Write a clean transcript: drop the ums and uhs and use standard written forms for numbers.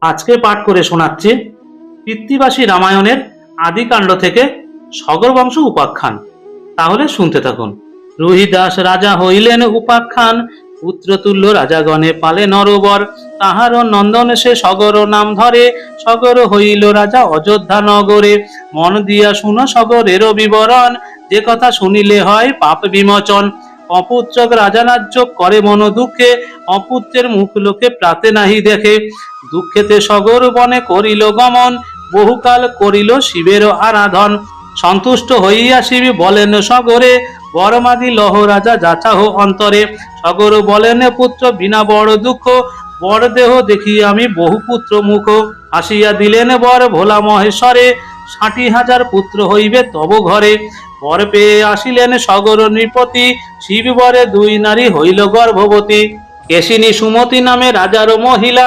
আজকে পাঠ করে শোনাচ্ছি কৃত্তিবাসী রামায়ণের আদিকাণ্ড থেকে সগর বংশ উপাখ্যান। তাহলে শুনতে থাকুন। রোহিদাস রাজা হইলেন উপাখ্যান, পুত্রতুল্য রাজাগণে পালে নরবর। তাহার নন্দন সে সগর নাম ধরে, সগর হইল রাজা অযোধ্যা নগরে। মন দিয়া শুনো সগরের বিবরণ, যে কথা শুনিলে হয় পাপ বিমোচন। অপুত্রক রাজা রাজ্য করে মন দুঃখে, অপুত্রের মুখ লোকে প্রাতে নাহি দেখে। দুঃখেতে সগর বনে করিল গমন, বহুকাল করিল শিবের আরাধন। সন্তুষ্ট হইয়া শিব বলেন সগরে, বরমাদি লহ রাজা যাচাহ অন্তরে। সগর বলেন পুত্র বিনা বড় দুঃখ, বর দেহ দেখি আমি বহু পুত্র মুখ। আসিয়া দিলেন বর ভোলা মহেশ্বরে, ৬০,০০০ পুত্র হইবে তব ঘরে। বর পেয়ে আসিলেন সগর নৃপতি, শিব বরে ২ নারী হইল গর্ভবতী। কেশিনী সুমতি নামে রাজার মহিলা,